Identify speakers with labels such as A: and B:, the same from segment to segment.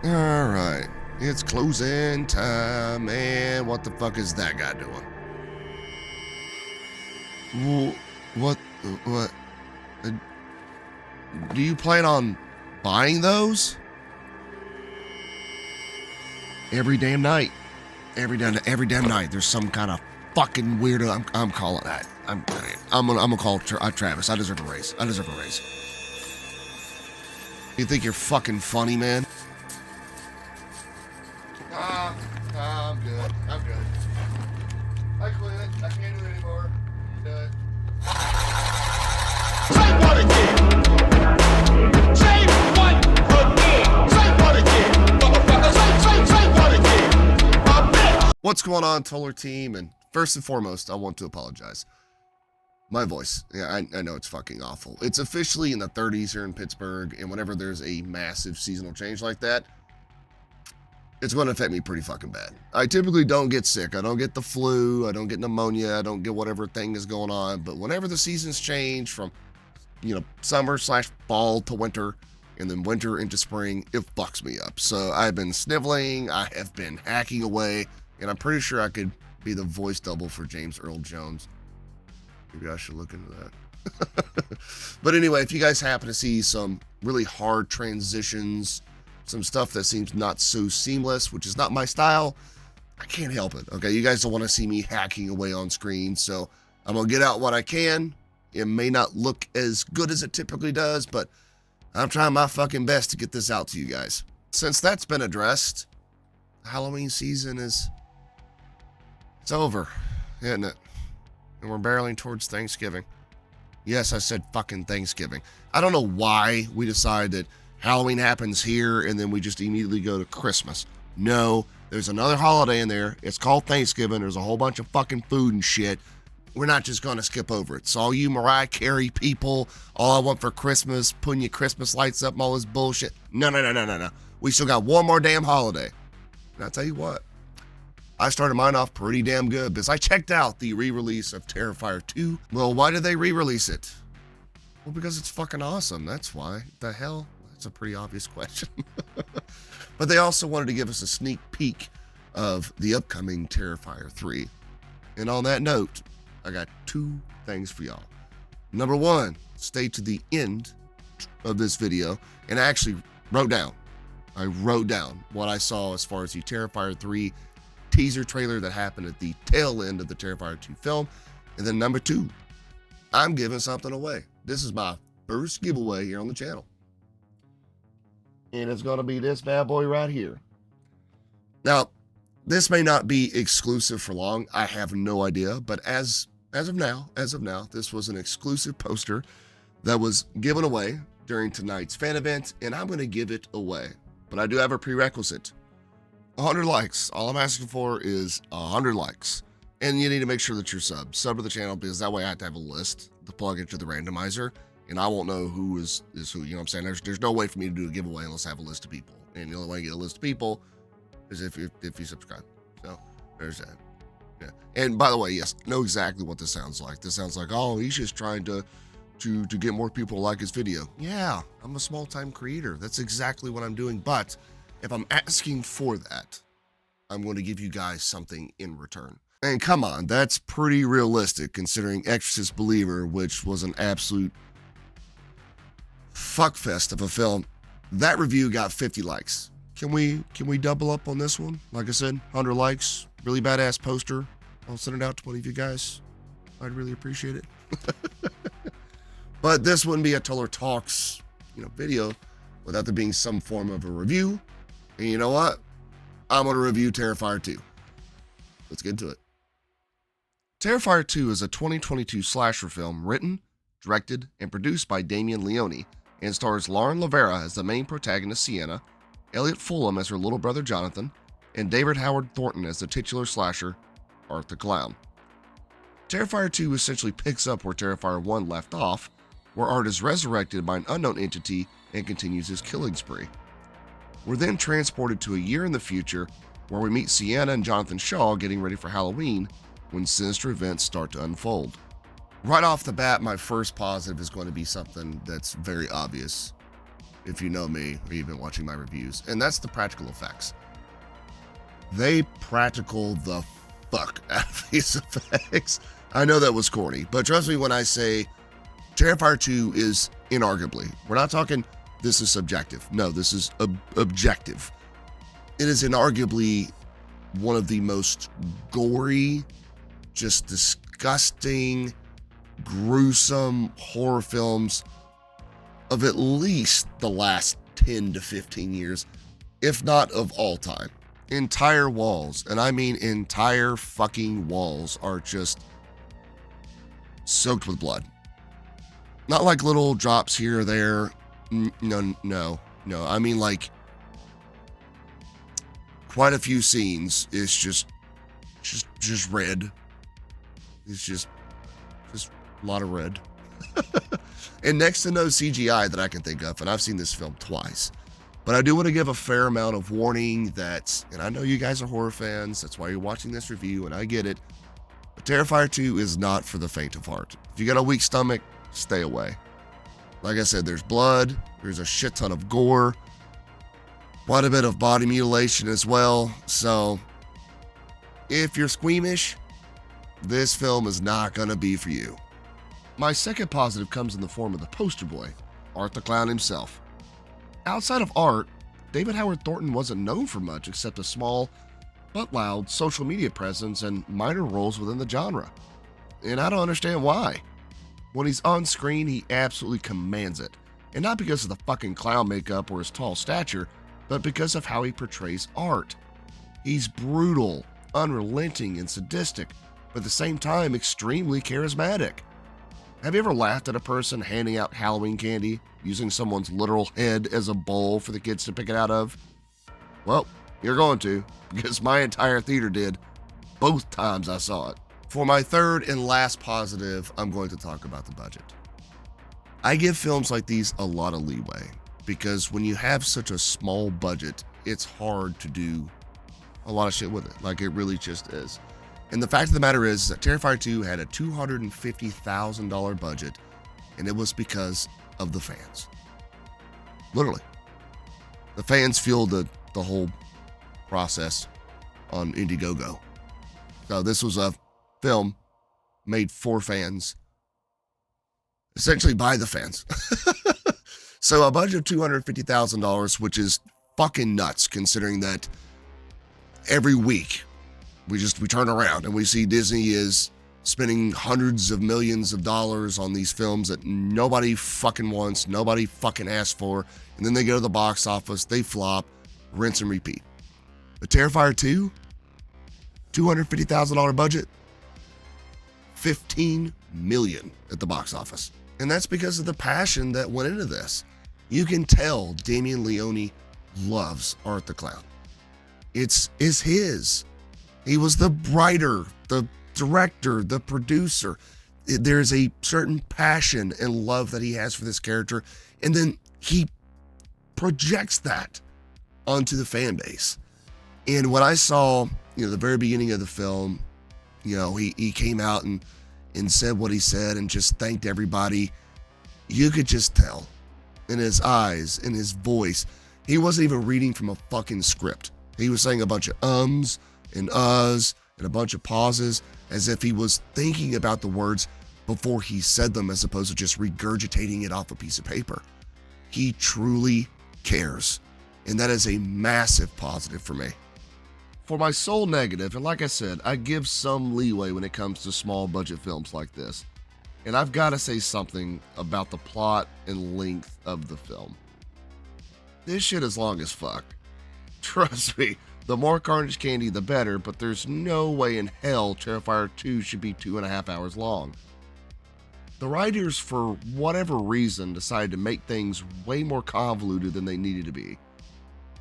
A: All right, it's closing time, and what the fuck is that guy doing? What? Uh, do you plan on buying those? Every damn night. Every damn night. There's some kind of fucking weirdo. I'm calling that. I'm gonna call Travis. I deserve a raise. You think you're fucking funny, man? I'm good. I quit. I can't do it anymore. Do it.
B: Say what again? Say what again? Say what again? Motherfucker, say what again?
A: What's going on, Toler team? And first and foremost, I want to apologize. My voice. Yeah, I know it's fucking awful. It's officially in the 30s here in Pittsburgh, and whenever there's a massive seasonal change like that, it's going to affect me pretty fucking bad. I typically don't get sick. I don't get the flu. I don't get pneumonia. I don't get whatever thing is going on. But whenever the seasons change from, summer/fall to winter, and then winter into spring, it fucks me up. So I've been sniveling. I have been hacking away, and I'm pretty sure I could be the voice double for James Earl Jones. Maybe I should look into that. But anyway, if you guys happen to see some really hard transitions, some stuff that seems not so seamless, which is not my style, I can't help it. Okay, you guys don't want to see me hacking away on screen, so I'm going to get out what I can. It may not look as good as it typically does, but I'm trying my fucking best to get this out to you guys. Since that's been addressed, Halloween season it's over, isn't it? And we're barreling towards Thanksgiving. Yes, I said fucking Thanksgiving. I don't know why we decide that Halloween happens here and then we just immediately go to Christmas. No, there's another holiday in there. It's called Thanksgiving. There's a whole bunch of fucking food and shit. We're not just going to skip over it. So all you Mariah Carey people, all I want for Christmas, putting your Christmas lights up and all this bullshit. No. We still got one more damn holiday. And I'll tell you what, I started mine off pretty damn good because I checked out the re-release of Terrifier 2. Well, why did they re-release it? Well, because it's fucking awesome. That's why. The hell? That's a pretty obvious question. But they also wanted to give us a sneak peek of the upcoming Terrifier 3. And on that note, I got two things for y'all. Number one, stay to the end of this video. And I actually wrote down what I saw as far as the Terrifier 3 teaser trailer that happened at the tail end of the Terrifier 2 film. And then number two, I'm giving something away. This is my first giveaway here on the channel. And it's going to be this bad boy right here. Now, this may not be exclusive for long. I have no idea. But as of now, this was an exclusive poster that was given away during tonight's fan event. And I'm going to give it away. But I do have a prerequisite. 100 likes. All I'm asking for is 100 likes. And you need to make sure that you're sub to the channel, because that way I have to have a list to plug into the randomizer. And I won't know who is who. You know what I'm saying? There's no way for me to do a giveaway unless I have a list of people. And the only way to get a list of people is if you subscribe. So there's that. Yeah. And by the way, yes, I know exactly what this sounds like. This sounds like, oh, he's just trying to get more people to like his video. Yeah, I'm a small-time creator. That's exactly what I'm doing. But if I'm asking for that, I'm going to give you guys something in return. And come on, that's pretty realistic considering Exorcist Believer, which was an absolute fuckfest of a film. That review got 50 likes. Can we double up on this one? Like I said, 100 likes, really badass poster. I'll send it out to one of you guys. I'd really appreciate it. But this wouldn't be a TolerTalks, video without there being some form of a review. And you know what? I'm going to review Terrifier 2. Let's get into it. Terrifier 2 is a 2022 slasher film written, directed, and produced by Damien Leone and stars Lauren Lavera as the main protagonist Sienna, Elliot Fulham as her little brother Jonathan, and David Howard Thornton as the titular slasher, Art the Clown. Terrifier 2 essentially picks up where Terrifier 1 left off, where Art is resurrected by an unknown entity and continues his killing spree. We're then transported to a year in the future where we meet Sienna and Jonathan Shaw getting ready for Halloween when sinister events start to unfold. Right off the bat, my first positive is going to be something that's very obvious. if you know me or you've been watching my reviews, and that's the practical effects. They practical the fuck out of these effects. I know that was corny, but trust me when I say Terrifier 2 is inarguably, we're not talking this is subjective. No, this is objective. It is inarguably one of the most gory, just disgusting, gruesome horror films of at least the last 10 to 15 years, if not of all time. Entire walls, and I mean entire fucking walls, are just soaked with blood. Not like little drops here or there. No. I mean like quite a few scenes is just red. It's just a lot of red. And next to no CGI that I can think of, and I've seen this film twice. But I do want to give a fair amount of warning that, and I know you guys are horror fans, that's why you're watching this review, and I get it, but Terrifier 2 is not for the faint of heart. If you got a weak stomach, stay away. Like I said, there's blood, there's a shit ton of gore, quite a bit of body mutilation as well, so if you're squeamish, this film is not going to be for you. My second positive comes in the form of the poster boy, Art the Clown himself. Outside of Art, David Howard Thornton wasn't known for much except a small but loud social media presence and minor roles within the genre. And I don't understand why. When he's on screen, he absolutely commands it. And not because of the fucking clown makeup or his tall stature, but because of how he portrays Art. He's brutal, unrelenting, and sadistic, but at the same time extremely charismatic. Have you ever laughed at a person handing out Halloween candy, using someone's literal head as a bowl for the kids to pick it out of? Well, you're going to, because my entire theater did, both times I saw it. For my third and last positive, I'm going to talk about the budget. I give films like these a lot of leeway, because when you have such a small budget, it's hard to do a lot of shit with it. Like, it really just is. And the fact of the matter is that Terrifier 2 had a $250,000 budget, and it was because of the fans. Literally. The fans fueled the whole process on Indiegogo. So this was a film made for fans, essentially by the fans. So a budget of $250,000, which is fucking nuts considering that every week we turn around and we see Disney is spending hundreds of millions of dollars on these films that nobody fucking wants, nobody fucking asked for, and then they go to the box office, they flop, rinse and repeat. But Terrifier 2, $250,000 budget, $15 million at the box office. And that's because of the passion that went into this. You can tell Damien Leone loves Art the Clown. It's his. He was the writer, the director, the producer. There's a certain passion and love that he has for this character, and then he projects that onto the fan base. And when I saw, the very beginning of the film, he came out and said what he said and just thanked everybody, you could just tell in his eyes, in his voice, he wasn't even reading from a fucking script. He was saying a bunch of ums and uhs and a bunch of pauses as if he was thinking about the words before he said them, as opposed to just regurgitating it off a piece of paper. He truly cares, and that is a massive positive for me. For my sole negative, and like I said, I give some leeway when it comes to small budget films like this, and I've got to say something about the plot and length of the film. This shit is long as fuck. Trust me, the more Carnage candy, the better, but there's no way in hell Terrifier 2 should be 2.5 hours long. The writers, for whatever reason, decided to make things way more convoluted than they needed to be.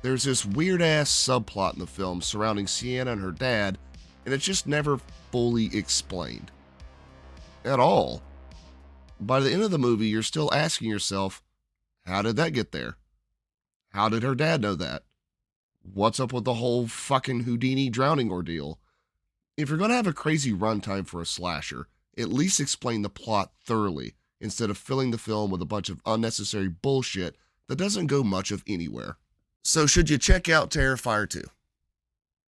A: There's this weird-ass subplot in the film surrounding Sienna and her dad, and it's just never fully explained. At all. By the end of the movie, you're still asking yourself, how did that get there? How did her dad know that? What's up with the whole fucking Houdini drowning ordeal? If you're going to have a crazy runtime for a slasher, at least explain the plot thoroughly, instead of filling the film with a bunch of unnecessary bullshit that doesn't go much of anywhere. So should you check out Terrifier 2?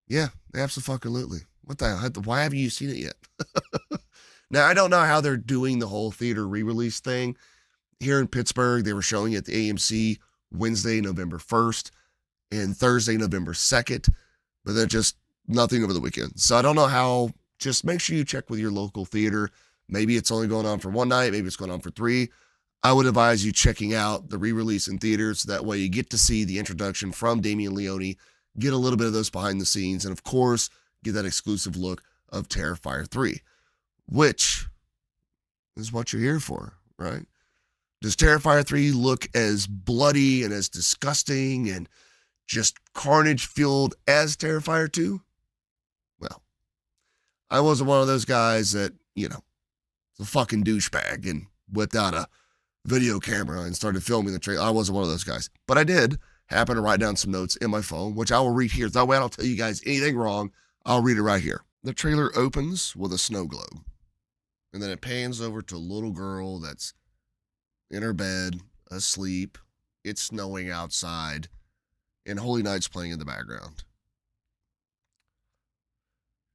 A: Yeah, absolutely. What the hell? Why haven't you seen it yet? Now, I don't know how they're doing the whole theater re-release thing. Here in Pittsburgh, they were showing it at the AMC Wednesday, November 1st and Thursday, November 2nd, but then just nothing over the weekend. So I don't know how. Just make sure you check with your local theater. Maybe it's only going on for one night. Maybe it's going on for 3. I would advise you checking out the re-release in theaters. That way you get to see the introduction from Damien Leone, get a little bit of those behind the scenes, and of course, get that exclusive look of Terrifier 3, which is what you're here for, right? Does Terrifier 3 look as bloody and as disgusting and just carnage-fueled as Terrifier 2? Well, I wasn't one of those guys that, was a fucking douchebag and whipped out a video camera and started filming the trailer. I wasn't one of those guys. But I did happen to write down some notes in my phone, which I will read here. That way I don't tell you guys anything wrong. I'll read it right here. The trailer opens with a snow globe. And then it pans over to a little girl that's in her bed, asleep. It's snowing outside. And Holy Night's playing in the background.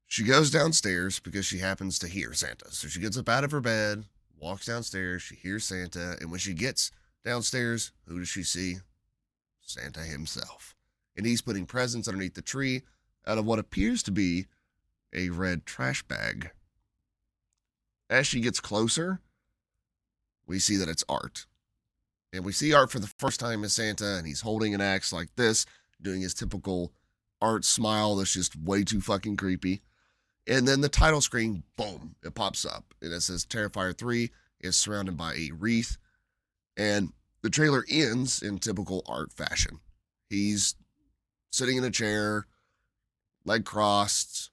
A: She goes downstairs because she happens to hear Santa. So she gets up out of her bed, walks downstairs, she hears Santa, and when she gets downstairs, who does she see? Santa himself. And he's putting presents underneath the tree out of what appears to be a red trash bag. As she gets closer, we see that it's Art. And we see Art for the first time as Santa, and he's holding an axe like this, doing his typical Art smile that's just way too fucking creepy. And then the title screen, boom, it pops up. And it says Terrifier 3 is surrounded by a wreath. And the trailer ends in typical Art fashion. He's sitting in a chair, leg crossed,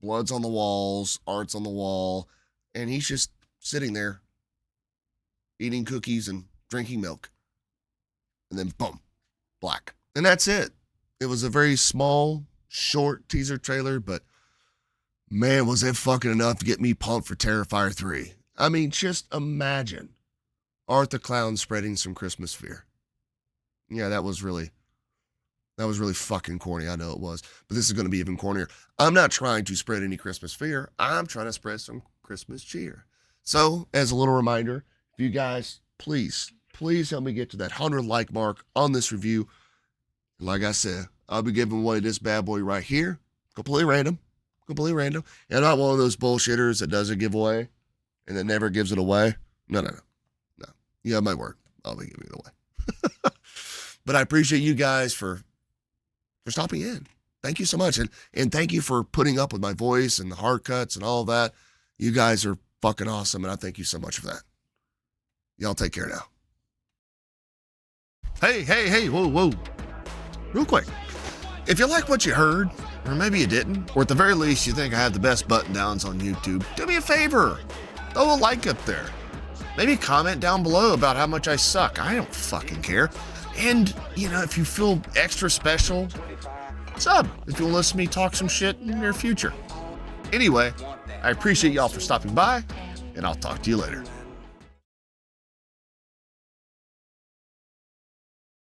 A: blood's on the walls, Art's on the wall, and he's just sitting there eating cookies and drinking milk. And then boom, black. And that's it. It was a very small, short teaser trailer, but man, was it fucking enough to get me pumped for Terrifier 3. I mean, just imagine Art the Clown spreading some Christmas fear. Yeah, that was really fucking corny. I know it was, but this is going to be even cornier. I'm not trying to spread any Christmas fear. I'm trying to spread some Christmas cheer. So, as a little reminder, if you guys, please help me get to that 100 like mark on this review. Like I said, I'll be giving away this bad boy right here. Completely random. And I'm not one of those bullshitters that does a giveaway and then never gives it away. No. You have my word. I'll be giving it away. But I appreciate you guys for stopping in. Thank you so much. And thank you for putting up with my voice and the hard cuts and all that. You guys are fucking awesome, and I thank you so much for that. Y'all take care now. Hey, whoa. Real quick. If you like what you heard, or maybe you didn't, or at the very least you think I have the best button downs on YouTube, do me a favor. Throw a like up there. Maybe comment down below about how much I suck. I don't fucking care. And, if you feel extra special, sub if you want to listen to me talk some shit in the near future. Anyway, I appreciate y'all for stopping by, and I'll talk to you later.